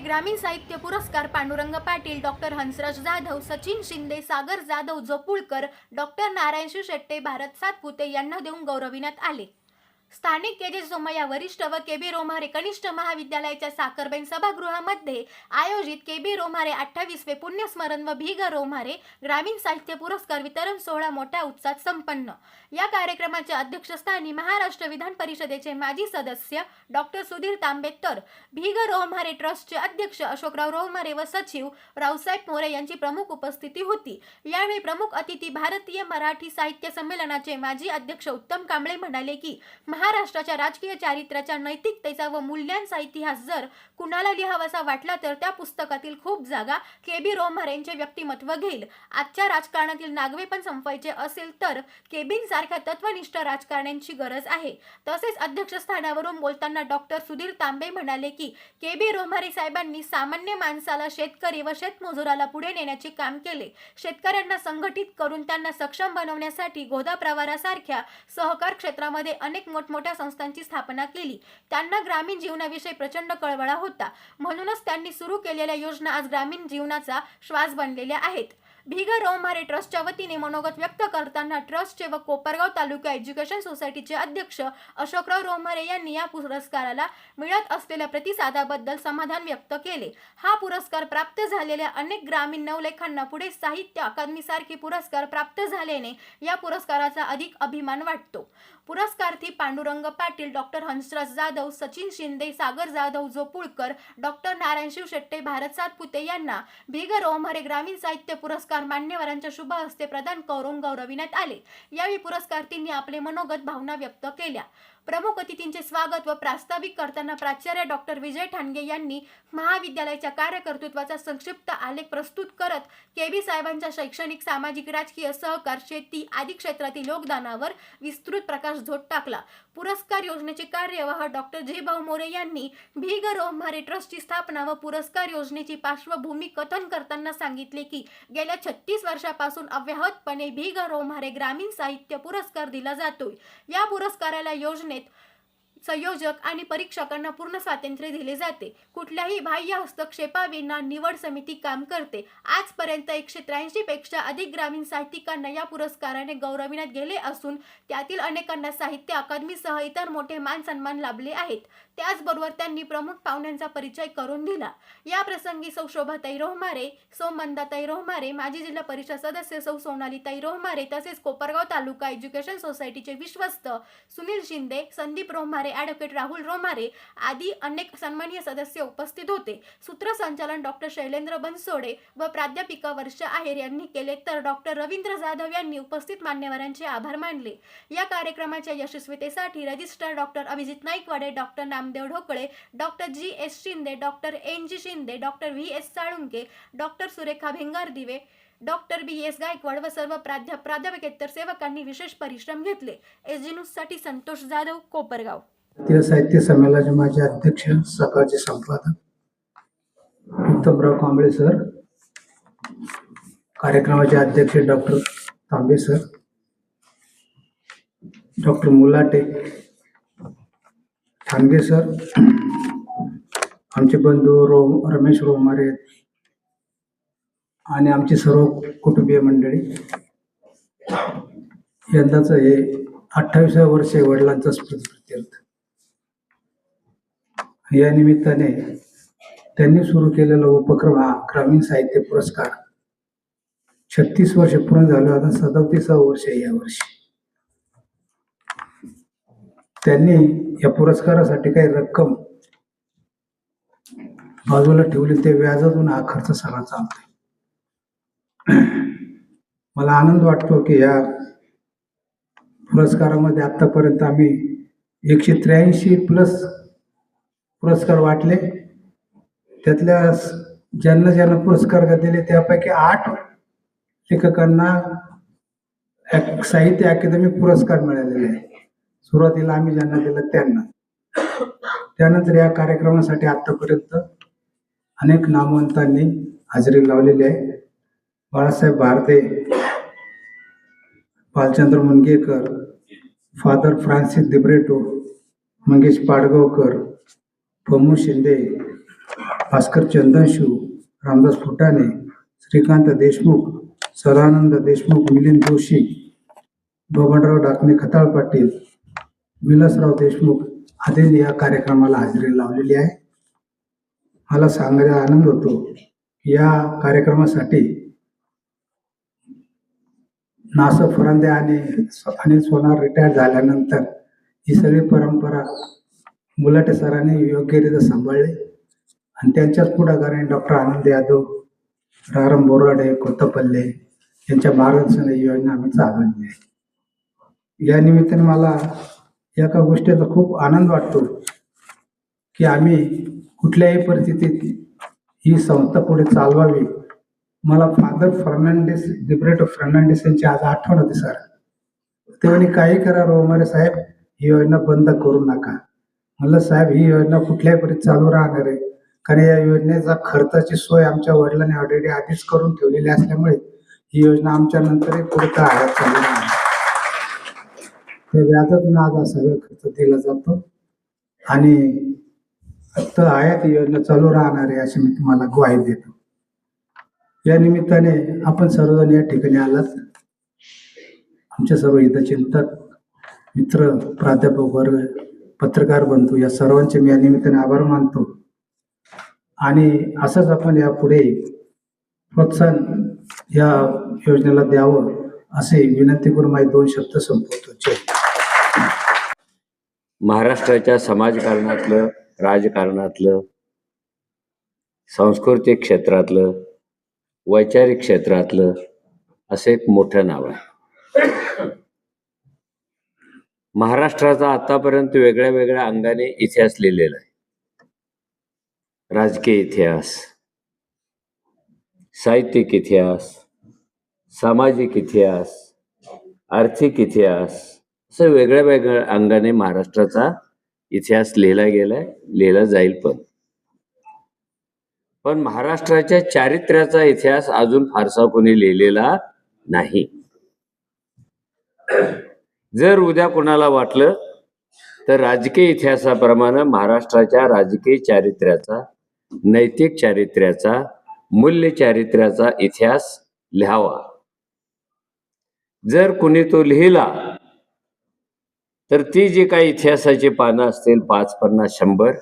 ग्रामीण साहित्य पुरस्कार पांडुरंग पाटील, डॉक्टर हंसराज जाधव, सचिन शिंदे, सागर जाधव जोपुळकर, डॉक्टर नारायण शेट्टे, भारत सातपुते यांना देऊन गौरविण्यात आले. स्थानिक के.जे. सोमय्या वरिष्ठ व के.बी. रोम्हारे कनिष्ठ महाविद्यालयाच्या साखरबेन सभागृहामध्ये आयोजित के.बी. रोम्हारे 28वे पुण्यस्मरण व भी. ग. रोम्हारे ग्रामीण साहित्य पुरस्कार वितरण सोहळा मोठ्या उत्साहात संपन्न. या कार्यक्रमाच्या अध्यक्षस्थानी महाराष्ट्र विधान परिषदेचे माजी सदस्य डॉक्टर सुधीर तांबे तर भी. ग. रोम्हारे ट्रस्टचे अध्यक्ष अशोकराव रोम्हारे व सचिव रावसाहेब मोरे यांची प्रमुख उपस्थिती होती. यावेळी प्रमुख अतिथी भारतीय मराठी साहित्य संमेलनाचे माजी अध्यक्ष उत्तम कांबळे म्हणाले की महाराष्ट्राच्या राजकीय चारित्र्याच्या नैतिकतेचा व मूल्यांचा इतिहास जर कुणाला लिहावासा वाटला तर त्या पुस्तकातील खूप जागा के.बी. रोम्हारेंचे व्यक्तिमत्व घेईल. आजच्या राजकारणातील नागवेपण संपवायचे असेल तर केबींसारख्या तत्वनिष्ठ राजकारण्यांची गरज आहे. तसेच अध्यक्षस्थानावरून बोलताना डॉक्टर सुधीर तांबे म्हणाले की के.बी. रोम्हारे साहेबांनी सामान्य माणसाला, शेतकरी व शेतमजुराला पुढे नेण्याचे काम केले. शेतकऱ्यांना संघटित करून त्यांना सक्षम बनवण्यासाठी गोदा प्रवारासारख्या सहकार क्षेत्रामध्ये अनेक मोठमोठ्या संस्थांची स्थापना केली. त्यांना ग्रामीण जीवनाविषयी प्रचंड कळवळा होता. म्हणूनच त्यांनी सुरू केलेल्या योजना आज ग्रामीण जीवनाचा श्वास बनलेल्या आहेत. भी. ग. रोम्हारे ट्रस्टच्या वतीने मनोगत व्यक्त करताना ट्रस्टचे व कोपरगाव तालुका एज्युकेशन सोसायटीचे अध्यक्ष अशोकराव रोम्हारे यांनी या पुरस्काराला मिळत असलेल्या प्रतिसादाबद्दल समाधान व्यक्त केले. हा पुरस्कार प्राप्त झालेल्या अनेक ग्रामीण नवलेखांना पुढे साहित्य अकादमीसारखे पुरस्कार प्राप्त झाल्याने या पुरस्काराचा अधिक अभिमान वाटतो. पुरस्कार्थी पांडुरंग पाटील, डॉक्टर हंसराज जाधव, सचिन शिंदे, सागर जाधव जोपुळकर, डॉक्टर नारायण शेट्टे, भारत सातपुते यांना भी. ग. रोम्हारे ग्रामीण साहित्य पुरस्कार मान्यवरांच्या शुभ हस्ते प्रदान करून गौरविण्यात आले. यावेळी पुरस्कारार्थींनी आपले मनोगत भावना व्यक्त केल्या. प्रमुख अतिथींचे स्वागत व प्रास्ताविक करताना प्राचार्य डॉक्टर विजय ठाणगे यांनी महाविद्यालयाच्या कार्यकर्तृत्वाचा संक्षिप्त आलेख प्रस्तुत करत के.बी. साहेबांच्या शैक्षणिक, सामाजिक, राजकीय, सहकार, शेती आदी क्षेत्रातील योगदानावर विस्तृत प्रकाशझोत टाकला. पुरस्कार योजनेचे कार्यवाह डॉक्टर जे. भाऊ मोरे यांनी भी. ग. रोम्हारे ट्रस्टची स्थापना व पुरस्कार योजनेची पार्श्वभूमी कथन करताना सांगितले की गेल्या 36 वर्षापासून अव्याहतपणे भी. ग. रोम्हारे ग्रामीण साहित्य पुरस्कार दिला जातोय. या पुरस्काराला योजनेत संयोजक आणि परीक्षकांना पूर्ण स्वातंत्र्य दिले जाते. कुठल्याही बाह्य हस्तक्षेपाविना निवड समिती काम करते. आजपर्यंत 183 पेक्षा अधिक ग्रामीण साहित्यिकांना या पुरस्काराने गौरविण्यात गेले असून त्यातील अनेकांना साहित्य अकादमीसह इतर मोठे मान सन्मान लाभले आहेत. त्याचबरोबर त्यांनी प्रमुख पाहुण्यांचा परिचय करून दिला. या प्रसंगी सौ शोभाताई रोम्हारे, सौ मंदाताई रोम्हारे, माजी जिल्हा परिषद सदस्य सौ सोनालीताई रोम्हारे तसेच कोपरगाव तालुका एज्युकेशन सोसायटीचे विश्वस्त सुनील शिंदे, संदीप रोम्हारे, ॲडव्होकेट राहुल रोम्हारे आदी अनेक सन्माननीय सदस्य उपस्थित होते. सूत्रसंचालन डॉक्टर शैलेंद्र बनसोडे व प्राध्यापिका वर्षा आहेर यांनी केले तर डॉक्टर रवींद्र जाधव यांनी उपस्थित मान्यवरांचे आभार मानले. या कार्यक्रमाच्या यशस्वीतेसाठी registrar doctor Abhijit Naikwade, doctor Namdev Dhokale, doctor G S. Shinde, doctor N G. Shinde, doctor V S. Salunke, doctor Surekha Bhingardive, doctor B S. Gaikwad व सर्व प्राध्यापकेतर सेवकांनी विशेष परिश्रम घेतले. एस.जी. न्यूजसाठी संतोष जाधव, कोपरगाव. भारतीय साहित्य संमेलनाचे माजी अध्यक्ष, सकाळचे संपादक उत्तमराव कांबळे सर, कार्यक्रमाचे अध्यक्ष डॉक्टर तांबे sir, doctor Mulate, Thange sir, आमचे बंधू रमेश रोम्हारे आणि आमची सर्व कुटुंबीय मंडळी. यंदाचं हे 28व्या वर्ष आहे वडिलांचा स्मृतिप्रीत्यर्थ. या निमित्ताने त्यांनी सुरू केलेला उपक्रम हा ग्रामीण साहित्य पुरस्कार 36 वर्ष पूर्ण झालं. आता 37वा वर्ष आहे या वर्षी. त्यांनी या पुरस्कारासाठी काही रक्कम बाजूला ठेवली, ते व्याजातून हा खर्च सगळा चालतोय. मला आनंद वाटतो की या पुरस्कारामध्ये आतापर्यंत आम्ही 183+ पुरस्कार वाटले. त्यातल्या ज्यांना पुरस्कार दिले त्यापैकी 8 लेखकांना साहित्य अकादमी पुरस्कार मिळालेले आहे. सुरुवातीला आम्ही ज्यांना दिलं त्यांना. त्यानंतर या कार्यक्रमासाठी आतापर्यंत अनेक नामवंतांनी हजेरी लावलेली आहे. बाळासाहेब भारते, भालचंद्र मुनगेकर, फादर फ्रान्सिस दिब्रेटो, मंगेश पाडगावकर, प्रमोद शिंदे, भास्कर चंदनशिव, रामदास फुटाणे, श्रीकांत देशमुख, सदानंद देशमुख, मिलिंद जोशी, बबनराव डाकणे खताळ पाटील, विलासराव देशमुख आदींनी या कार्यक्रमाला हजेरी लावलेली आहे. मला सांगायला आनंद होतो की या कार्यक्रमासाठी नासर फरांदे आणि अनिल सोनार रिटायर झाल्यानंतर ही सगळी परंपरा मुलाटे सरांनी योग्यरित्या सांभाळली आणि त्यांच्याच पुढाकाराने डॉक्टर आनंद यादव, राराम बोराडे, कोत्तपल्ले यांच्या मार्गदर्शनाने ही योजना आम्ही चालवली आहे. या निमित्ताने मला एका गोष्टीचा खूप आनंद वाटतो की आम्ही कुठल्याही परिस्थितीत ही संस्था पुढे चालवावी. मला फादर फर्नांडिस, लिबरेटो फर्नांडिस यांची आज आठवण होती सर. ते म्हणे काही करा रोमारे साहेब, ही योजना बंद करू नका. म्हणलं साहेब, ही योजना कुठल्याही परिस्थितीत चालू राहणार आहे, कारण या योजनेचा खर्चाची सोय आमच्या वडिलांनी ऑलरेडी आधीच करून ठेवलेली असल्यामुळे ही योजना आमच्या नंतरही पुढे काळात चालू राहणार. ते व्याजातून आज हा सगळा खर्च दिला जातो आणि फक्त आयात ही योजना चालू राहणार आहे अशी मी तुम्हाला ग्वाही देतो. या निमित्ताने आपण सर्वजण या ठिकाणी आलात. आमचे सर्व हितचिंतक, मित्र, प्राध्यापक वर्ग, पत्रकार बंधू या सर्वांचे मी या निमित्ताने आभार मानतो आणि असंच आपण यापुढे प्रोत्साहन या योजनेला द्यावं असे विनंती करून माझे 2 शब्द संपवतो. जय. महाराष्ट्राच्या समाजकारणातलं, राजकारणातलं, सांस्कृतिक क्षेत्रातलं, वैचारिक क्षेत्रातलं असं एक मोठं नाव आहे. महाराष्ट्राचा आतापर्यंत वेगळ्या वेगळ्या अंगाने इतिहास लिहिलेला आहे. राजकीय इतिहास, साहित्यिक इतिहास, सामाजिक इतिहास, आर्थिक इतिहास, असं वेगळ्या वेगळ्या अंगाने महाराष्ट्राचा इतिहास लिहिला गेलाय, लिहिला जाईल. पण महाराष्ट्राच्या चारित्र्याचा इतिहास अजून फारसा कोणी लिहिलेला नाही. जर उद्या कोणाला वाटलं तर राजकीय इतिहासाप्रमाणे महाराष्ट्राच्या राजकीय चारित्र्याचा, नैतिक चारित्र्याचा, मूल्य चारित्र्याचा इतिहास लिहावा. जर कोणी तो लिहिला तर ती जी काही इतिहासाची पानं असतील, 5, 50, 100,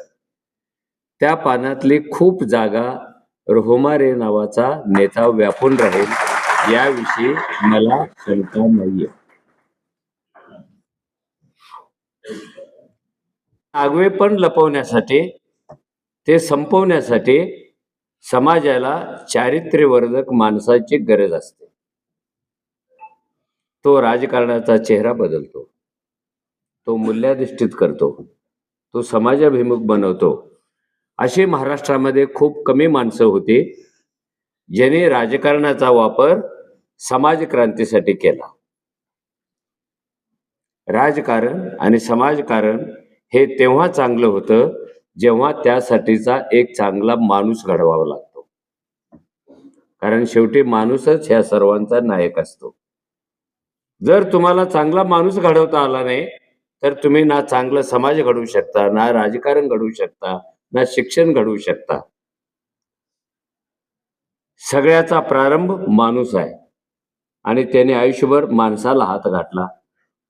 त्या पानातली खूप जागा रोहमारे नावाचा नेता व्यापून राहील, याविषयी मला शंका नाहीये. आगवेपण लपवण्यासाठी, ते संपवण्यासाठी समाजाला चारित्र्यवर्धक माणसाची गरज असते. तो राजकारणाचा चेहरा बदलतो, तो मूल्याधिष्ठित करतो, तो समाजाभिमुख बनवतो. अशी महाराष्ट्रामध्ये खूप कमी माणसं होती ज्यांनी राजकारणाचा वापर समाजक्रांतीसाठी केला. राजकारण आणि समाजकारण हे तेव्हा चांगलं होतं जेव्हा त्यासाठीचा एक चांगला माणूस घडवावा लागतो, कारण शेवटी माणूसच ह्या सर्वांचा नायक असतो. जर तुम्हाला चांगला माणूस घडवता आला नाही तर तुम्ही ना चांगलं समाज घडवू शकता, ना राजकारण घडवू शकता, ना शिक्षण घडवू शकता. सगळ्याचा प्रारंभ माणूस आहे आणि त्याने आयुष्यभर माणसाला हात घातला,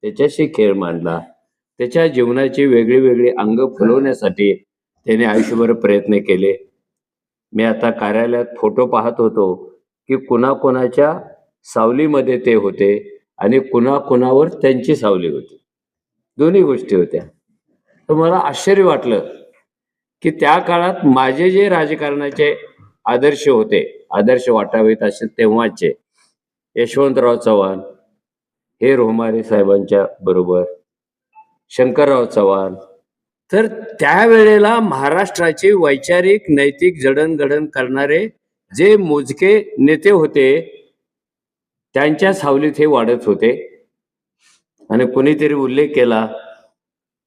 त्याच्याशी खेळ मांडला, त्याच्या जीवनाची वेगळी वेगळी अंग फुलवण्यासाठी त्याने आयुष्यभर प्रयत्न केले. मी आता कार्यालयात फोटो पाहत होतो की कुणाकुणाच्या सावलीमध्ये ते होते आणि कुणाकुणावर त्यांची सावली होती. दोन्ही गोष्टी होत्या. तर मला आश्चर्य वाटलं की त्या काळात माझे जे राजकारणाचे आदर्श होते, आदर्श वाटावेत असे तेव्हाचे यशवंतराव चव्हाण हे रोहमारे साहेबांच्या बरोबर, शंकरराव चव्हाण, तर त्यावेळेला महाराष्ट्राचे वैचारिक नैतिक जडणघडण करणारे जे मोजके नेते होते त्यांच्या सावलीत हे वाढत होते. आणि कोणीतरी उल्लेख केला,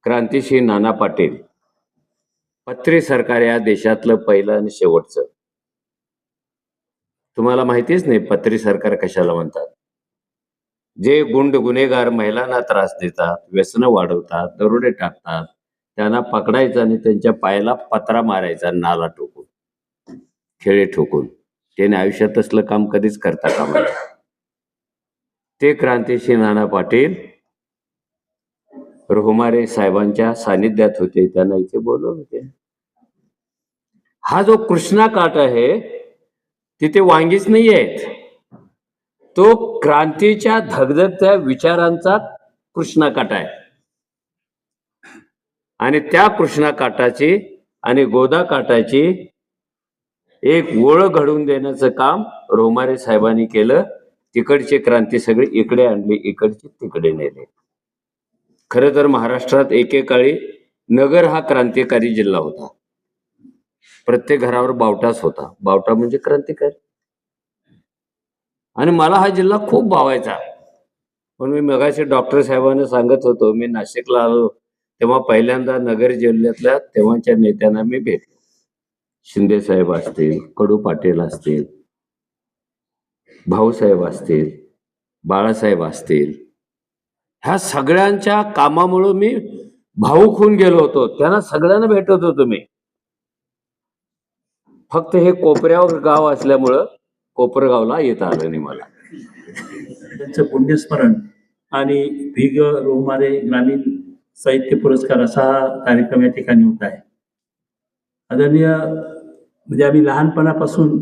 क्रांतिश्री नाना पाटील, पत्री सरकार या देशातलं पहिलं आणि शेवटचं. तुम्हाला माहितीच नाही पत्री सरकार कशाला म्हणतात. जे गुन्हेगार महिलांना त्रास देतात, व्यसनं वाढवतात, दरोडे टाकतात, त्यांना पकडायचं आणि त्यांच्या पायाला पत्रा मारायचा नाला टोकून. खेळे ठोकून. त्याने आयुष्यात असलं काम कधीच करता कामा नये. ते क्रांतिश्री नाना पाटील रोहमारे साहेबांच्या सानिध्यात होते, त्यांना इथे बोलवलं होते. हा जो कृष्णा काठ आहे तिथे वांगीच नाही आहेत, तो क्रांतीच्या धगधगत्या विचारांचा कृष्णा काठ आहे. आणि त्या कृष्णा काठाची आणि गोदा काठाची एक ओळ घडवून देण्याचं काम रोहमारे साहेबांनी केलं. तिकडची क्रांती सगळी इकडे आणली, इकडची तिकडे नेले. खरं तर महाराष्ट्रात एकेकाळी नगर हा क्रांतिकारी जिल्हा होता. प्रत्येक घरावर बावटाच होता. बावटा म्हणजे क्रांतिकारी. आणि मला हा जिल्हा खूप भावायचा. पण मी मगाशी डॉक्टर साहेबांना सांगत होतो, मी नाशिकला आलो तेव्हा पहिल्यांदा नगर जिल्ह्यातल्या तेव्हाच्या नेत्यांना मी भेटलो. शिंदे साहेब असतील, कडू पाटील असतील, भाऊसाहेब असतील, बाळासाहेब असतील, ह्या सगळ्यांच्या कामामुळे मी भावूक होऊन गेलो होतो. त्यांना सगळ्यांना भेटत होतो मी. फक्त हे कोपऱ्यावर गाव असल्यामुळं कोपरगावला येता आलं नाही मला. त्यांचं पुण्यस्मरण आणि भिग रोहमारे ग्रामीण साहित्य पुरस्कार असा हा कार्यक्रम या ठिकाणी होत आहे. आदरणीय म्हणजे आम्ही लहानपणापासून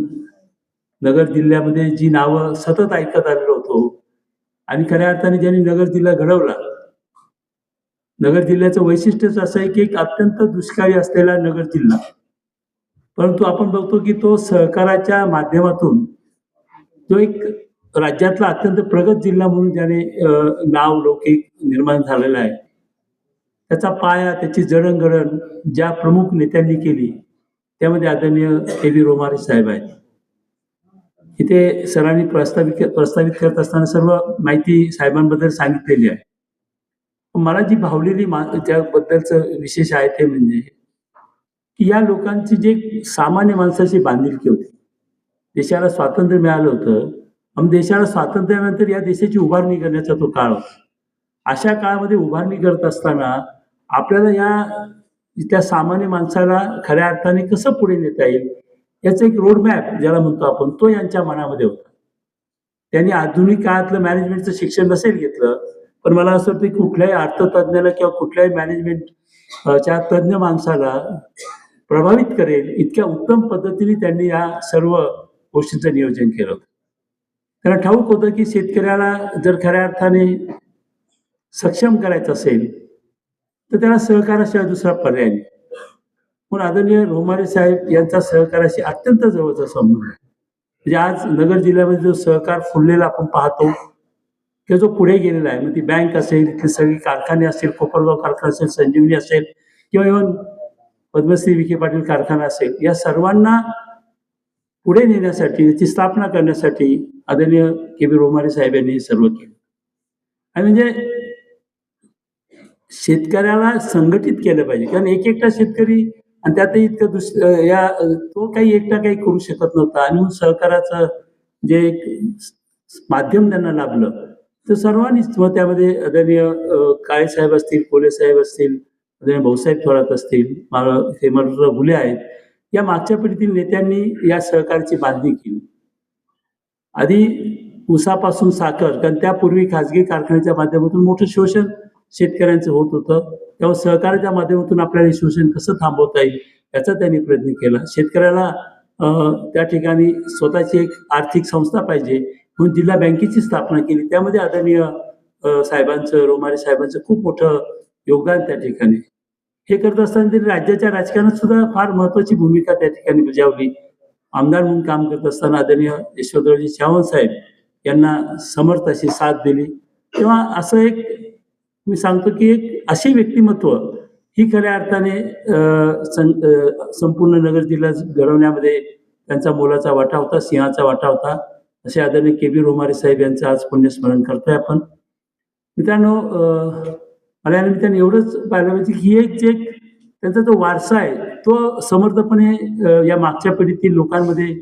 नगर जिल्ह्यामध्ये जी नावं सतत ऐकत आलेलो होतो आणि खऱ्या अर्थाने ज्यांनी नगर जिल्हा घडवला, नगर जिल्ह्याचं वैशिष्ट्यच असं आहे की एक अत्यंत दुष्काळी असलेला नगर जिल्हा, परंतु आपण बघतो की तो सहकाराच्या माध्यमातून जो एक राज्यातला अत्यंत प्रगत जिल्हा म्हणून ज्याने नाव लौकिक निर्माण झालेला आहे, त्याचा पाया, त्याची जडणघडण ज्या प्रमुख नेत्यांनी केली त्यामध्ये आदरणीय के.व्ही. रोहमारे साहेब आहेत. इथे सरांनी प्रस्तावित करत असताना सर्व माहिती साहेबांबद्दल सांगितलेली आहे. मला जी भावलेली त्याबद्दलचं विशेष आहे ते म्हणजे की या लोकांची जी सामान्य माणसाची बांधिलकी होती. देशाला स्वातंत्र्य मिळालं होतं आणि देशाला स्वातंत्र्यानंतर या देशाची उभारणी करण्याचा तो काळ होता. अशा काळामध्ये उभारणी करत असताना आपल्याला त्या सामान्य माणसाला खऱ्या अर्थाने कसं पुढे नेता येईल याचं एक रोडमॅप ज्याला म्हणतो आपण, तो यांच्या मनामध्ये होता. त्यांनी आधुनिक काळातलं मॅनेजमेंटचं शिक्षण नसेल घेतलं, पण मला असं वाटतं की कुठल्याही अर्थतज्ञाला किंवा कुठल्याही मॅनेजमेंटच्या तज्ज्ञ माणसाला प्रभावित करेल इतक्या उत्तम पद्धतीने त्यांनी या सर्व गोष्टींचं नियोजन केलं होतं. त्यांना ठाऊक होतं की शेतकऱ्याला जर खऱ्या अर्थाने सक्षम करायचं असेल तर त्याला सहकाराशिवाय दुसरा पर्याय नाही. म्हणून आदरणीय रोहमारे साहेब यांचा सहकाराशी अत्यंत जवळचा संबंध आहे. म्हणजे आज नगर जिल्ह्यामध्ये जो सहकार फुललेला आपण पाहतो किंवा जो पुढे गेलेला आहे, मग ती बँक असेल, इथले सगळे कारखाने असतील, कोपरगाव कारखाना असेल, संजीवनी असेल किंवा इव्हन पद्मश्री विखे पाटील कारखाना असेल, या सर्वांना पुढे नेण्यासाठी, याची स्थापना करण्यासाठी आदरणीय के.व्ही. रोहमारे साहेब यांनी हे सर्व केलं. आणि म्हणजे शेतकऱ्याला संघटित केलं पाहिजे, कारण एक एकटा शेतकरी आणि त्यातही इतकं तो काही एकटा काही करू शकत नव्हता. आणि म्हणून सहकाराचं जे एक माध्यम त्यांना लाभलं तर सर्वांनीच, मग त्यामध्ये आदरणीय काळे साहेब असतील, कोले साहेब असतील, आदरणीय भाऊसाहेब थोरात असतील, हेमंतराव घुले आहेत, या मागच्या पिढीतील नेत्यांनी या सहकाराची बांधणी केली. आधी ऊसापासून साखर, कारण त्यापूर्वी खाजगी कारखान्याच्या माध्यमातून मोठं शोषण शेतकऱ्यांचं होत होतं, तेव्हा सहकाराच्या माध्यमातून आपल्याला शोषण कसं थांबवता येईल याचा त्यांनी प्रयत्न केला. शेतकऱ्याला त्या ठिकाणी स्वतःची एक आर्थिक संस्था पाहिजे म्हणून जिल्हा बँकेची स्थापना केली. त्यामध्ये आदरणीय साहेबांचं, रोहमारे साहेबांचं खूप मोठं योगदान त्या ठिकाणी. हे करत असताना त्यांनी राज्याच्या राजकारणात सुद्धा फार महत्वाची भूमिका त्या ठिकाणी बजावली. आमदार म्हणून काम करत असताना आदरणीय यशवंतरावजी चव्हाण साहेब यांना समर्थ अशी साथ दिली. तेव्हा असं एक मी सांगतो की एक अशी व्यक्तिमत्व ही खऱ्या अर्थाने संपूर्ण नगर जिल्हा घडवण्यामध्ये त्यांचा मोलाचा वाटा होता, सिंहाचा वाटा होता. असे आदरणीय के.व्ही. रोहमारे साहेब यांचं आज पुण्यस्मरण करतोय आपण. मित्रांनो, मला या निमित्ताने एवढंच पाहायला पाहिजे की एक जे त्यांचा जो वारसा आहे तो समर्थपणे या मागच्या पिढीतील लोकांमध्ये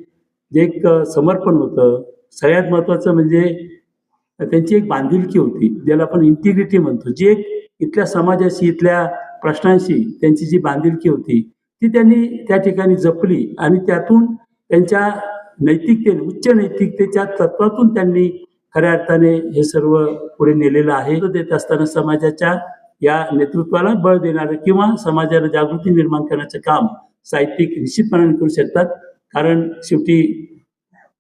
जे एक समर्पण होतं, सगळ्यात महत्वाचं म्हणजे त्यांची एक बांधिलकी होती, ज्याला आपण इंटिग्रिटी म्हणतो, जी एक इथल्या समाजाशी, इथल्या प्रश्नांशी त्यांची जी बांधिलकी होती ती त्यांनी त्या ठिकाणी जपली आणि त्यातून त्यांच्या नैतिकतेने, उच्च नैतिकतेच्या तत्वातून त्यांनी खऱ्या अर्थाने हे सर्व पुढे नेलेलं आहे. देत असताना समाजाच्या या नेतृत्वाला बळ देणारं किंवा समाजाला जागृती निर्माण करण्याचं काम साहित्यिक निश्चितपणाने करू शकतात. कारण शेवटी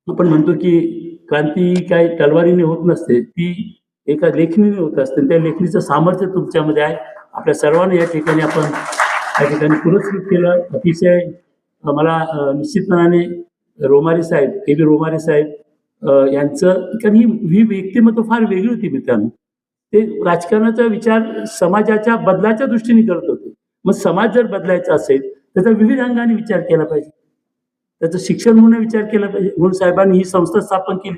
आपण म्हणतो की क्रांती काय तलवारीने होत नसते, ती एका लेखणीने होत असते. त्या लेखणीचं सामर्थ्य तुमच्यामध्ये आहे. आपल्या सर्वांना या ठिकाणी आपण या ठिकाणी पुरस्कृत केलं. अतिशय मला निश्चितपणाने रोमारे साहेब, के बी रोमारे साहेब यांचं, कारण ही व्यक्तिमत्व फार वेगळी होती मित्रांनो. ते राजकारणाचा विचार समाजाच्या बदलाच्या दृष्टीने करत होते. मग समाज जर बदलायचा असेल त्याचा विविध अंगाने विचार केला पाहिजे, त्याचं शिक्षण म्हणून विचार केला पाहिजे. म्हणून साहेबांनी ही संस्था स्थापन केली.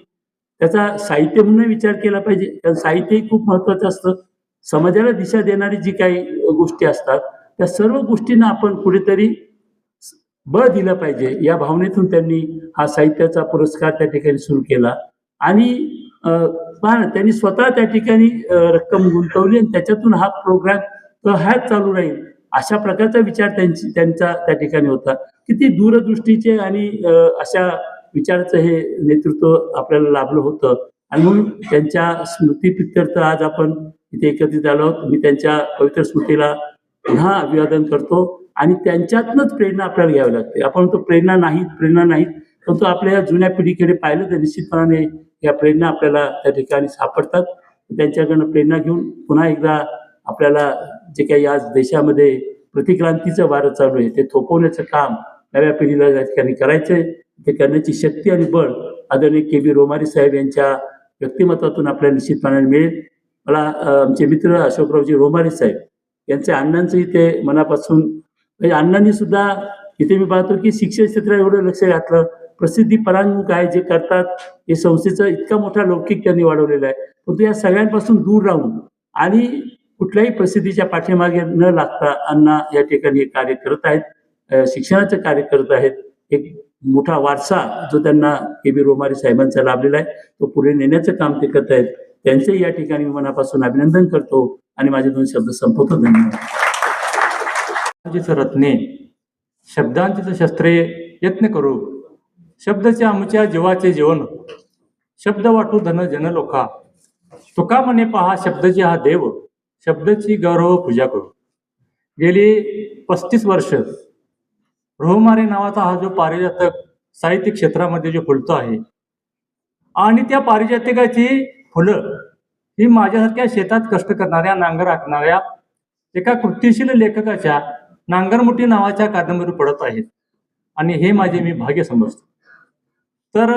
त्याचा साहित्य म्हणून विचार केला पाहिजे, कारण साहित्य खूप महत्वाचं असतं. समाजाला दिशा देणारी जी काही गोष्टी असतात त्या सर्व गोष्टींना आपण कुठेतरी बळ दिलं पाहिजे. या भावनेतून त्यांनी हा साहित्याचा पुरस्कार त्या ठिकाणी सुरू केला. आणि त्यांनी स्वतः त्या ठिकाणी रक्कम गुंतवली आणि त्याच्यातून हा प्रोग्राम ह्याच चालू राहील अशा प्रकारचा विचार त्यांचा त्या ठिकाणी होता. किती दूरदृष्टीचे आणि अशा विचाराचं हे नेतृत्व आपल्याला लाभलं होतं. आणि म्हणून त्यांच्या स्मृतीप्रित्यर्थ आज आपण इथे एकत्रित आलो आहोत. मी त्यांच्या पवित्र स्मृतीला पुन्हा अभिवादन करतो. आणि त्यांच्यातनंच प्रेरणा आपल्याला घ्यावी लागते. आपण म्हणतो प्रेरणा नाहीत, परंतु आपल्या या जुन्या पिढीकडे पाहिलं तर निश्चितपणाने या प्रेरणा आपल्याला त्या ठिकाणी सापडतात. त्यांच्याकडनं प्रेरणा घेऊन पुन्हा एकदा आपल्याला जे काही आज देशामध्ये प्रतिक्रांतीचं वारं चालू आहे ते थोपवण्याचं काम नव्या पिढीला या ठिकाणी करायचंय. ते करण्याची शक्ती आणि बळ आदरणीय के बी रोमारे साहेब यांच्या व्यक्तिमत्वातून आपल्याला निश्चितपणाने मिळेल. मला आमचे मित्र अशोकरावजी रोमारे साहेब यांच्या अण्णांचं इथे मनापासून, म्हणजे अण्णांनी सुद्धा इथे मी पाहतो की शिक्षण क्षेत्रात एवढं लक्ष घातलं. प्रसिद्धी परांगमुख आहे जे करतात, हे संस्थेचा इतका मोठा लौकिक त्यांनी वाढवलेला आहे. परंतु या सगळ्यांपासून दूर राहून आणि कुठल्याही प्रसिद्धीच्या पाठीमागे न लागता अण्णा या ठिकाणी कार्य करत आहेत, शिक्षणाचं कार्य करत आहेत. एक मोठा वारसा जो त्यांना के बी रोमारे साहेबांचा लाभलेला आहे तो पुढे नेण्याचं काम ते करत आहेत. त्यांचंही या ठिकाणी मनापासून अभिनंदन करतो आणि माझे 2 शब्द संपवतो. धन्यवाद. रत्ने शब्दांचे शस्त्रे यत्न करू, शब्दचे आमच्या जीवाचे जीवन, शब्द वाटू धन जन लोका, तुका म्हणे पहा शब्दची हा देव, शब्दाची गौरव पूजा करू. गेली 35 वर्ष रोमारे नावाचा हा जो पारिजातक साहित्य क्षेत्रामध्ये जो फुलतो आहे आणि त्या पारिजातकाची फुलं ही माझ्यासारख्या शेतात कष्ट करणाऱ्या, नांगर आखणाऱ्या एका कृतिशील लेखकाच्या नांगरमुठी नावाच्या कादंबरी पडत आहेत. आणि हे माझे मी भाग्य समजतो. तर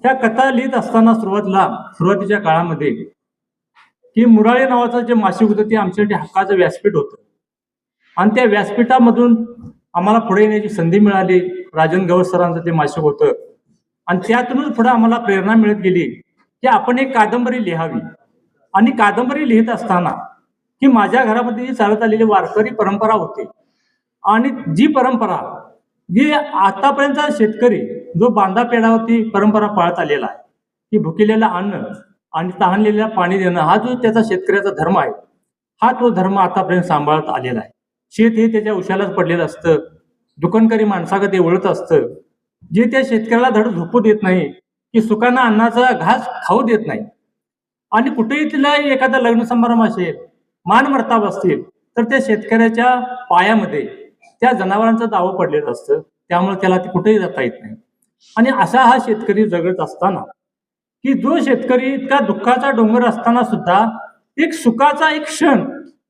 त्या कथा लिहित असताना सुरुवातीच्या काळामध्ये की मुराळे नावाचं जे मासिक होतं ते आमच्यासाठी हक्काचं व्यासपीठ होतं. आणि त्या व्यासपीठामधून आम्हाला पुढे येण्याची संधी मिळाली. राजन गवळ सरांचं ते मासिक होतं आणि त्यातूनच पुढे आम्हाला प्रेरणा मिळत गेली की आपण एक कादंबरी लिहावी. आणि कादंबरी लिहित असताना की माझ्या घरामध्ये जी चालत आलेली वारकरी परंपरा होती आणि जी परंपरा जी आतापर्यंत शेतकरी जो बांधा पेढावरती परंपरा पाळत आलेला आहे की भुकेलेलं अन्न आणि तहानलेल्या पाणी देणं हा जो त्याचा शेतकऱ्याचा धर्म आहे, हा तो धर्म आतापर्यंत सांभाळत आलेला आहे. शेत हे त्याच्या उशालाच पडलेलं असतं, दुकानकरी माणसाकडे ते वळत असतं, जे त्या शेतकऱ्याला धड झोपू देत नाही की सुकाना अन्नाचा घास खाऊ देत नाही. आणि कुठेही तिला एखादा लग्न समारंभ असेल, मान मर्ताब असतील तर त्या शेतकऱ्याच्या पायामध्ये त्या जनावरांचं दावं पडलेलं असतं. त्यामुळे त्याला ते कुठेही जाता येत नाही. आणि असा हा शेतकरी जगत असताना की जो शेतकरी इतका दुःखाचा डोंगर असताना सुद्धा एक सुखाचा एक क्षण,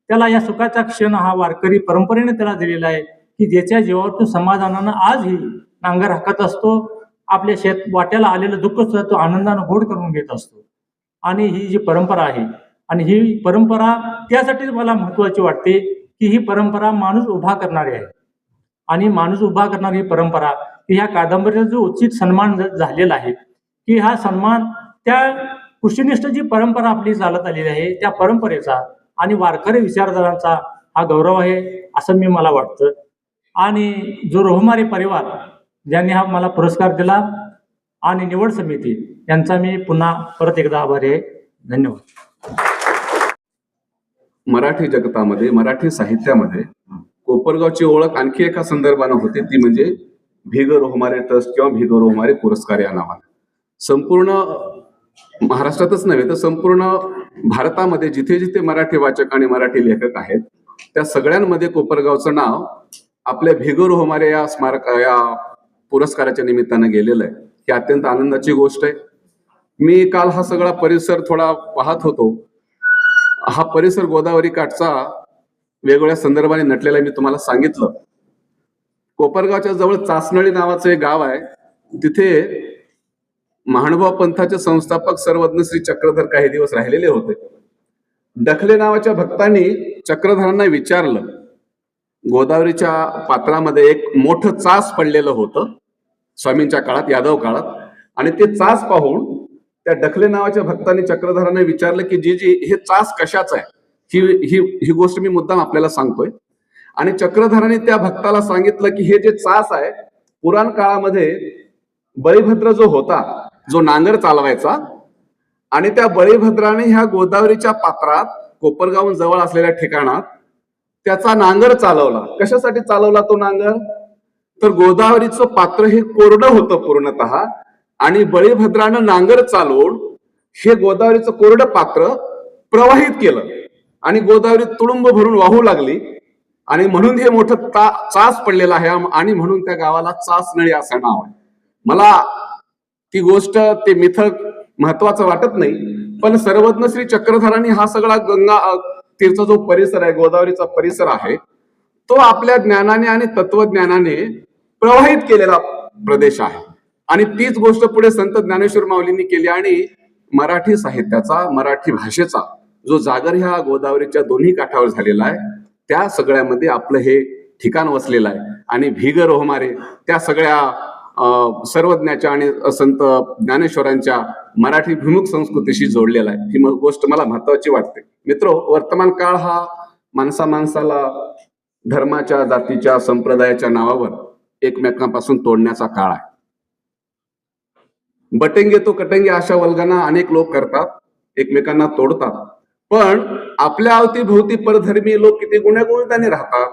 त्याला या सुखाचा क्षण हा वारकरी परंपरेने त्याला दिलेला आहे की ज्याच्या जीवावर तो समाधानानं आजही नांगर हाकत असतो. आपल्या शेत वाट्याला आलेलं दुःख सुद्धा तो आनंदानं गोड करून घेत असतो. आणि ही जी परंपरा आहे आणि ही परंपरा त्यासाठीच मला महत्वाची वाटते की ही परंपरा माणूस उभा करणारी आहे. आणि माणूस उभा करणारी ही परंपरा ह्या कादंबरीचा जो उचित सन्मान झालेला आहे की हा सन्मान त्या कृषीनिष्ठ जी परंपरा आपली चालत आलेली आहे त्या परंपरेचा आणि वारकरी विचारधारांचा हा गौरव आहे असं मला वाटतं. आणि जो रोहमारे परिवार ज्यांनी हा मला पुरस्कार दिला आणि निवड समिती यांचा मी पुन्हा परत एकदा आभारी आहे. धन्यवाद. मराठी जगतामध्ये, मराठी साहित्यामध्ये कोपरगावची ओळख आणखी एका संदर्भानं होते, ती म्हणजे भिग रोहमारे ट्रस्ट किंवा भिग रोहमारे पुरस्कार या नावाने. संपूर्ण महाराष्ट्रातच नव्हे तर संपूर्ण भारतामध्ये जिथे जिथे मराठी वाचक आणि मराठी लेखक आहेत त्या सगळ्यांमध्ये कोपरगावचं नाव आपल्या भिग रोहमारे या या पुरस्काराच्या निमित्तानं गेलेलं आहे. ही अत्यंत आनंदाची गोष्ट आहे. मी काल हा सगळा परिसर थोडा पाहत होतो. हा परिसर गोदावरी काठचा वेगवेगळ्या संदर्भाने नटलेला मी तुम्हाला सांगितलं. कोपरगावच्या जवळ चासनळी नावाचं एक गाव आहे. तिथे महानुभाव पंथाचे संस्थापक सर्वज्ञ श्री चक्रधर काही दिवस राहिलेले होते. डखले नावाच्या भक्तांनी चक्रधरांना विचारलं, गोदावरीच्या पात्रामध्ये एक मोठं चास पडलेलं होतं स्वामींच्या काळात, यादव काळात, आणि ते चास पाहून त्या डखले नावाच्या भक्तांनी चक्रधरांना विचारलं की जी हे चास कशाचं आहे. ही गोष्ट मी मुद्दाम आपल्याला सांगतोय. आणि चक्रधरांनी त्या भक्ताला सांगितलं की हे जे चास आहे, पुराण काळामध्ये बळीभद्र जो होता, जो नांगर चालवायचा, आणि त्या बळीभद्राने ह्या गोदावरीच्या पात्रात कोपरगाव जवळ असलेल्या ठिकाणात त्याचा नांगर चालवला. कशासाठी चालवला तो नांगर? तर गोदावरीचं पात्र हे कोरडं होतं पूर्णतः, आणि बळीभद्रानं नांगर चालवून हे गोदावरीचं कोरडं पात्र प्रवाहित केलं आणि गोदावरी तुडुंब भरून वाहू लागली. आणि म्हणून हे मोठं चास पडलेलं आहे, आणि म्हणून त्या गावाला चासनळी असं नाव आहे. मला ती गोष्ट, ते मिथक महत्वाचं वाटत नाही, पण सर्वज्ञ श्री चक्रधरांनी हा सगळा गंगा तीरचा जो परिसर आहे, गोदावरीचा परिसर आहे, तो आपल्या ज्ञानाने आणि तत्वज्ञानाने प्रवाहित केलेला प्रदेश आहे. आणि तीच गोष्ट पुढे संत ज्ञानेश्वर माऊलींनी केली आणि मराठी साहित्याचा, मराठी भाषेचा जो जागर ह्या गोदावरीच्या दोन्ही काठावर झालेला आहे, त्या सगळ्यामध्ये आपलं हे ठिकाण वसलेलं आहे. आणि भिग रोहमारे त्या सगळ्या सर्वज्ञाच्या आणि संत ज्ञानेश्वरांच्या मराठी भिमुख संस्कृतीशी जोडलेला आहे. ही गोष्ट मला महत्वाची वाटते. मित्रो, वर्तमान काळ हा माणसाला धर्माच्या, जातीच्या, संप्रदायाच्या नावावर एकमेकांपासून तोडण्याचा काळ आहे. बटेंगे तो कटेंगे अशा वल्गना अनेक लोक करतात, एकमेकांना तोडतात. पण आपल्या अवतीभोवती परधर्मी लोक किती गुण्यागोविंदाने राहतात.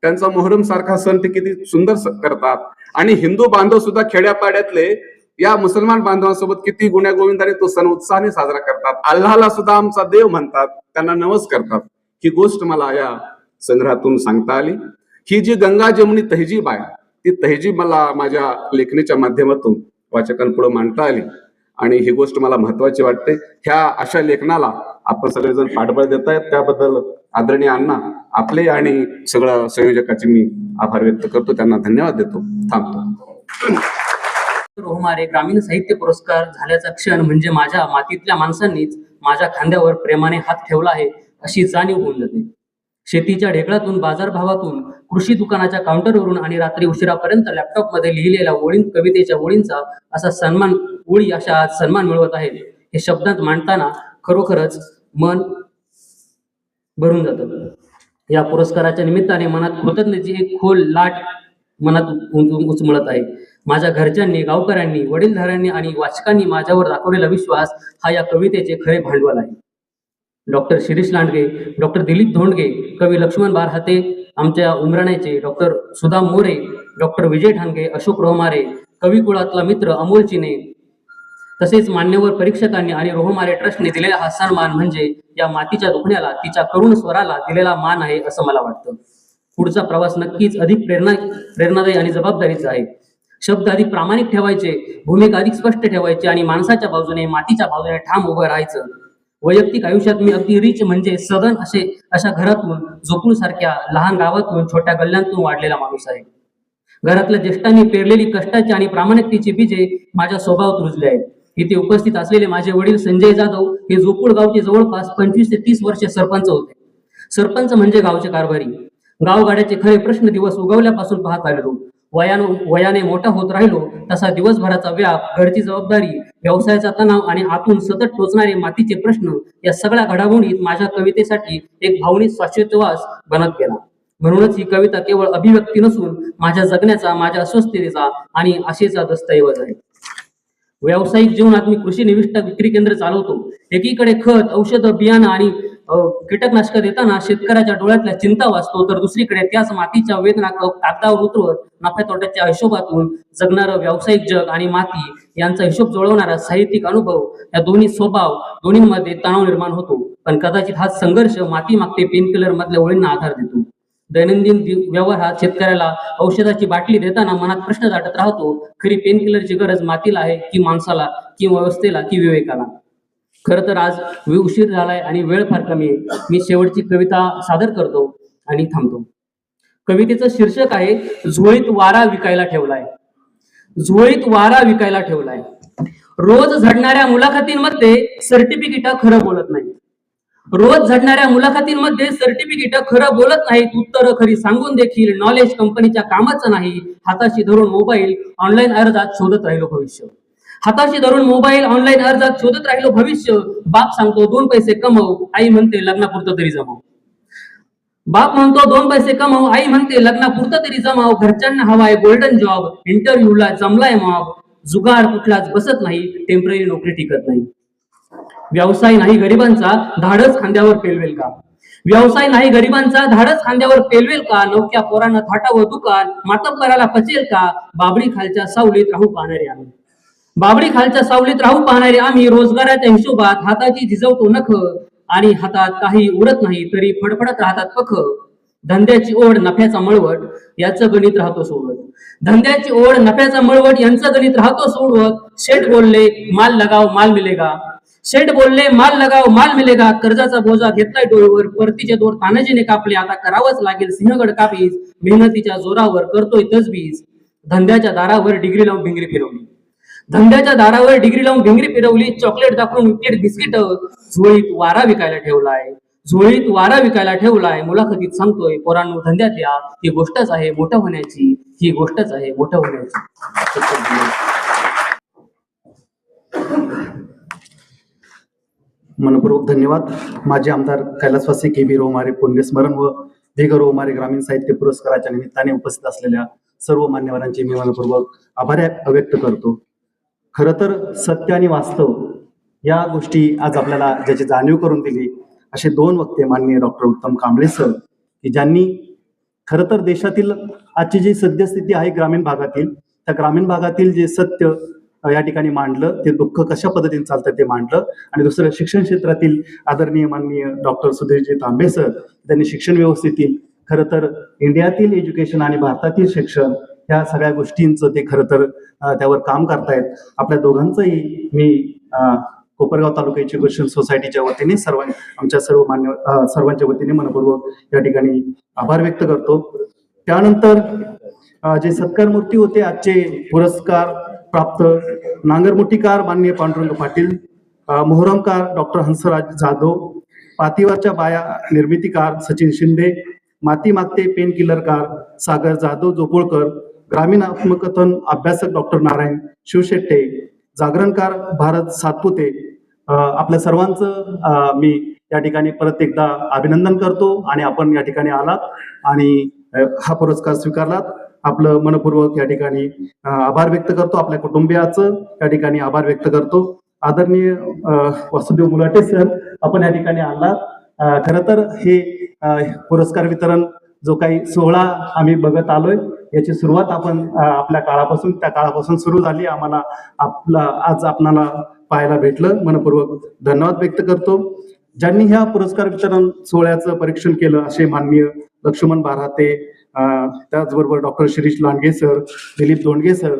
त्यांचा मोहरम सारखा सण ते किती सुंदर करतात. आणि हिंदू बांधव सुद्धा खेड्यापाड्यातले या मुसलमान बांधवांसोबत किती गुण्यागोविंदाने तो सण उत्साहाने साजरा करतात. अल्लाहला सुद्धा आमचा देव म्हणतात, त्यांना नमस करतात. ही गोष्ट मला या संग्रहातून सांगता आली. ही जी गंगा जमुनी तहजीब आहे, ती तहजीब मला माझ्या लेखणीच्या माध्यमातून वाचकांपुढे मांडता आली. आणि ही गोष्ट मला महत्वाची वाटते. ह्या अशा लेखनाला आपण सगळेजण पाठबळ देत आहेत, त्याबद्दल आदरणीय अण्णा आपले आणि सगळ्या संयोजकाचे मी आभार व्यक्त करतो. त्यांना धन्यवाद देतो. थांबतो. रोहमारे ग्रामीण साहित्य पुरस्कार झाल्याचा क्षण म्हणजे माझ्या मातीतल्या माणसांनीच माझ्या खांद्यावर प्रेमाने हात ठेवला आहे अशी जाणीव होऊन जाते. शेतीच्या ढेकळातून, बाजारभावातून, कृषी दुकानाच्या काउंटरवरून आणि रात्री उशिरापर्यंत लॅपटॉपमध्ये लिहिलेल्या कवितेच्या ओळींचा असा सन्मान, ओळी अशा आज सन्मान मिळवत आहेत. हे शब्दांत मांडताना खरोखरच मन भरून जातं. या पुरस्काराच्या निमित्ताने मनात कृतज्ञतेची एक खोल लाट मनात उचमळत आहे. माझ्या घरच्यांनी, गावकऱ्यांनी, वडीलधाऱ्यांनी आणि वाचकांनी माझ्यावर दाखवलेला विश्वास हा या कवितेचे खरे भांडवल आहे. डॉक्टर शिरीष लांडगे, डॉक्टर दिलीप धोंडगे, कवी लक्ष्मण बारहाते, आमच्या उमराण्याचे डॉक्टर सुदाम मोरे, डॉक्टर विजय ठाणगे, अशोक रोहमारे, कविकुळातला मित्र अमोल चिने, तसेच मान्यवर परीक्षकांनी आणि रोहमारे ट्रस्टने दिलेला हा सन्मान म्हणजे या मातीच्या दुखण्याला, तिच्या करुण स्वराला दिलेला मान आहे असं मला वाटतं. पुढचा प्रवास नक्कीच अधिक प्रेरणादायी आणि जबाबदारीचा आहे. शब्द अधिक प्रामाणिक ठेवायचे, भूमिका अधिक स्पष्ट ठेवायची आणि माणसाच्या बाजूने, मातीच्या बाजूने ठाम उभं राहायचं. वैयक्तिक आयुष्यात मी अगदी रिच म्हणजे सदन अशा घरातून, जोपूळ सारख्या लहान गावातून, छोट्या गल्ल्यांतून वाढलेला माणूस आहे. घरातल्या ज्येष्ठांनी पेरलेली कष्टाची आणि प्रामाणिकतेची बीजे माझ्या स्वभावात रुजले आहेत. इथे उपस्थित असलेले माझे वडील संजय जाधव हे जोपूळ गावचे जवळपास 25 ते 30 वर्षे सरपंच होते. सरपंच म्हणजे गावचे कारभारी. गावगाड्याचे खरे प्रश्न दिवस उगवल्यापासून पाहत आलेलो. वयाने मोठा होत राहिलो तसा दिवसभराचा व्याप, घरची जबाबदारी, व्यवसायाचा तणाव आणि आतून सतत टोचणारे मातीचे प्रश्न या सगळ्या घडामोडीत माझ्या कवितेसाठी एक भावनिक शाश्वतवास बनत गेला. म्हणूनच ही कविता केवळ अभिव्यक्ती नसून माझ्या जगण्याचा, माझ्या अस्वस्थतेचा आणि आशेचा दस्तऐवज आहे. व्यावसायिक जीवनात मी कृषी निविष्ठा विक्री केंद्र चालवतो. एकीकडे खत, औषधं, बियाणं आणि कीटकनाशक देताना शेतकऱ्याच्या डोळ्यातल्या चिंता वाचतो, तर दुसरीकडे त्याच मातीच्या वेदना कागदावर उतरवत नफ्या तोट्याच्या हिशोबातून जगणारं व्यावसायिक जग आणि माती यांचा हिशोब जुळवणारा साहित्यिक अनुभव, या दोन्ही स्वभाव दोन्हीमध्ये तणाव निर्माण होतो. पण कदाचित हा संघर्ष माती मागते पेनकिलर मधल्या ओळींना आधार देतो. दैनंदिन व्यवहारात शेतकऱ्याला औषधाची बाटली देताना मनात प्रश्न दाटत राहतो, खरी पेनकिलरची गरज मातीला आहे की माणसाला, की व्यवस्थेला, की विवेकाला? खरं तर आज उशीर झालाय आणि वेळ फार कमी आहे. मी शेवटची कविता सादर करतो आणि थांबतो. कवितेचं शीर्षक आहे झोळीत वारा विकायला ठेवलाय. झोळीत वारा विकायला ठेवलाय. रोज झडणाऱ्या मुलाखतींमध्ये सर्टिफिकेट खरं बोलत नाही. रोज झडणाऱ्या मुलाखतींमध्ये सर्टिफिकेट खरं बोलत नाहीत. उत्तरं खरी सांगून देखील नॉलेज कंपनीच्या कामाचं नाही. हाताशी धरून मोबाईल ऑनलाईन अर्जात शोधत राहिलो भविष्य. हाताशी धरून मोबाईल ऑनलाईन अर्जात शोधत राहिलो भविष्य. बाप सांगतो 2 पैसे कमव, आई म्हणते लग्नापुरतं तरी जमव. बाप म्हणतो 2 पैसे कमव, आई म्हणते लग्नापुरतं तरी जमाव. घरच्यांना हवाय गोल्डन जॉब, इंटरव्ह्यूला जमलाय मॉब. जुगाड कुठलाच बसत नाही, टेम्पररी नोकरी टिकत नाही. व्यवसाय नाही गरिबांचा, धाडस खांद्यावर पेलवेल का? व्यवसाय नाही गरिबांचा, धाडस खांद्यावर पेलवेल का? नवक्या पोरानं थाटावं दुकान, मातब्बराला पचेल का? बाबडी खालच्या सावलीत राहू पाहणारे आम्ही. बाबडी खालच्या सावलीत राहू पाहणारे आम्ही. रोजगाराच्या हिशोबात हाताची झिजवतो नख, आणि हातात काही उरत नाही तरी फडफडत राहतात पख. धंद्याची ओढ नफ्याचा मळवट याचं गणित राहतो सोडवत. धंद्याची ओढ नफ्याचा मळवट यांचं गणित राहतो सोडवत. शेठ बोलले माल लगाव माल मिलेगा. शेठ बोलले माल लगाव माल मिलेगा. कर्जाचा बोजा घेतलाय डोळ्यावर, परतीचे दोर तानाजीने कापले. आता करावंच लागेल सिंहगड कापीस. मेहनतीच्या जोरावर करतोय तजबीज. धंद्याच्या दारावर डिग्री लावून भिंगरी फिरवली. धंद्याच्या दारावर डिग्री लावून भिंगरी फिरवली. चॉकलेट दाखवून विकेट बिस्किट. झोळीत वारा विकायला ठेवलाय. झोळीत वारा विकायला ठेवलाय. मुलाखतीत सांगतोय पोरांनो धंद्यात या. ही गोष्टच आहे मोठं होण्याची. ही गोष्टच आहे मोठं होण्याची. मनपूर्वक धन्यवाद. माजी आमदार कैलासवासी KB रोमारे पुण्यस्मरण व भेग रोमारे ग्रामीण साहित्य पुरस्काराच्या निमित्ताने उपस्थित असलेल्या सर्व मान्यवरांचे मी मनपूर्वक आभार व्यक्त करतो. खरं तर सत्य आणि वास्तव या गोष्टी आज आपल्याला ज्याची जाणीव करून दिली असे 2 वक्ते माननीय डॉक्टर उत्तम कांबळे सर, की ज्यांनी खरं तर देशातील आजची जी सद्यस्थिती आहे ग्रामीण भागातील, त्या ग्रामीण भागातील जे सत्य या ठिकाणी मांडलं, ते दुःख कशा पद्धतीने चालतं ते मांडलं. आणि दुसरं शिक्षण क्षेत्रातील आदरणीय माननीय डॉक्टर सुधीरजी तांबे सर, त्यांनी शिक्षण व्यवस्थेतील खरं तर इंडियातील एज्युकेशन आणि भारतातील शिक्षण ह्या सगळ्या गोष्टींचं ते खरं तर त्यावर काम करतायत. आपल्या दोघांचंही मी कोपरगाव तालुका एज्युकेशन सोसायटीच्या वतीने आमच्या सर्वांच्या वतीने मनपूर्वक या ठिकाणी आभार व्यक्त करतो. त्यानंतर जे सत्कारमूर्ती होते आजचे पुरस्कार प्राप्त नांगरमुठीकार माननीय पांडुरंग पाटील, मोहरमकार डॉक्टर हंसराज जाधव, पातीवरच्या बाया निर्मितीकार सचिन शिंदे, माती मागते पेन किलरकार सागर जाधव जोपुळकर, ग्रामीण आत्मकथन अभ्यासक डॉक्टर नारायण शिवशेट्टे, जागरणकार भारत सातपुते, आपल्या सर्वांचं मी या ठिकाणी परत एकदा अभिनंदन करतो. आणि आपण या ठिकाणी आलात आणि हा पुरस्कार स्वीकारलात, आपलं मनपूर्वक या ठिकाणी आभार व्यक्त करतो. आपल्या कुटुंबियाचं या ठिकाणी आभार व्यक्त करतो. आदरणीय वासुदेव मुलाटे सर, आपण या ठिकाणी आलात. खरं तर हे पुरस्कार वितरण जो काही सोहळा आम्ही बघत आलोय, याची सुरुवात आपण आपल्या त्या काळापासून सुरू झाली. आम्हाला आज आपणाला पाहायला भेटलं. मनपूर्वक धन्यवाद व्यक्त करतो. ज्यांनी ह्या पुरस्कार वितरण सोहळ्याचं परीक्षण केलं असे माननीय लक्ष्मण बाराते, त्याचबरोबर doctor Shirish Landge sir, Dilip Dondge sir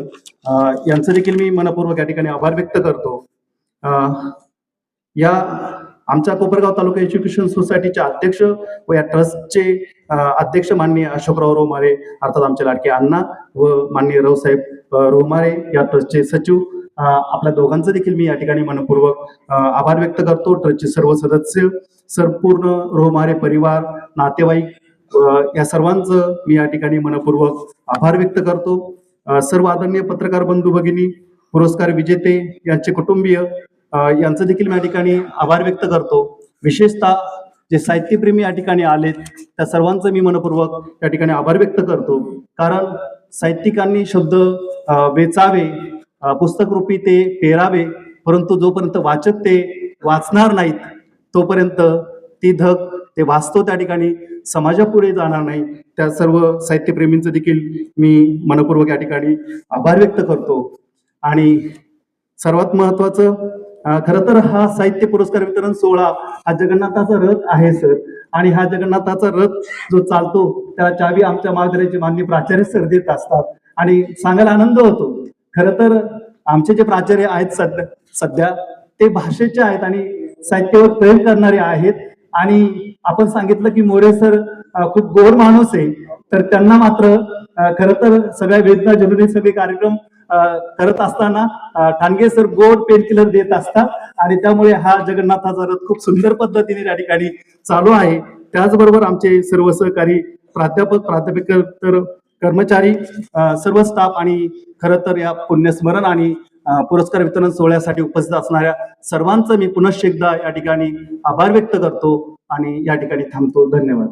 यांचं देखील मी मनपूर्वक या ठिकाणी आभार व्यक्त करतो. या आमच्या कोपरगाव तालुका एज्युकेशन सोसायटीचे अध्यक्ष व या ट्रस्टचे अध्यक्ष माननीय अशोकराव रोमारे, अर्थात आमचे लाडके अण्णा, व माननीय रावसाहेब रोमारे या ट्रस्टचे सचिव, आपल्या दोघांचं देखील मी या ठिकाणी मनपूर्वक आभार व्यक्त करतो. ट्रस्टचे सर्व सदस्य, संपूर्ण रोमारे परिवार, नातेवाईक या सर्वांचं मी या ठिकाणी मनपूर्वक आभार व्यक्त करतो. सर्व आदरणीय पत्रकार बंधू भगिनी, पुरस्कार विजेते यांचे कुटुंबीय यांचं देखील मी या ठिकाणी आभार व्यक्त करतो. विशेषतः जे साहित्यप्रेमी या ठिकाणी आलेत त्या सर्वांचं मी मनपूर्वक या ठिकाणी आभार व्यक्त करतो. कारण साहित्यिकांनी शब्द वेचावे, पुस्तकरूपी ते पेरावे, परंतु जोपर्यंत वाचक ते वाचणार नाहीत तोपर्यंत ती धग ते वास्तव त्या ठिकाणी समाजापुढे जाणार नाही, त्या सर्व साहित्यप्रेमींचं देखील मी मनपूर्वक या ठिकाणी आभार व्यक्त करतो. आणि सर्वात महत्वाचं खरं तर हा साहित्य पुरस्कार वितरण सोहळा हा जगन्नाथाचा रथ आहे सर. आणि हा जगन्नाथाचा रथ जो चालतो त्याला चावी आमच्या महाविद्यालयाचे माननीय प्राचार्य सर देत असतात. आणि सांगायला आनंद होतो. खरं तर आमचे जे प्राचार्य आहेत सध्या ते भाषेचे आहेत आणि साहित्यावर प्रेम करणारे आहेत. आणि आपण सांगितलं की मोरे सर खूप गोड माणूस आहे, तर त्यांना मात्र खरं तर सगळ्या वेदना जरुरी सगळे कार्यक्रम करत असताना ठाणगे सर गोड पेन किलर देत असतात. आणि त्यामुळे हा जगन्नाथाचा रथ खूप सुंदर पद्धतीने त्या ठिकाणी चालू आहे. त्याचबरोबर आमचे सर्व सहकारी प्राध्यापक कर्मचारी सर्व स्टाफ आणि खरं तर या पुण्यस्मरण आणि पुरस्कार वितरण सोहळ्यासाठी उपस्थित असणाऱ्या सर्वांचं मी पुनश्च एकदा या ठिकाणी आभार व्यक्त करतो आणि या ठिकाणी थांबतो. धन्यवाद.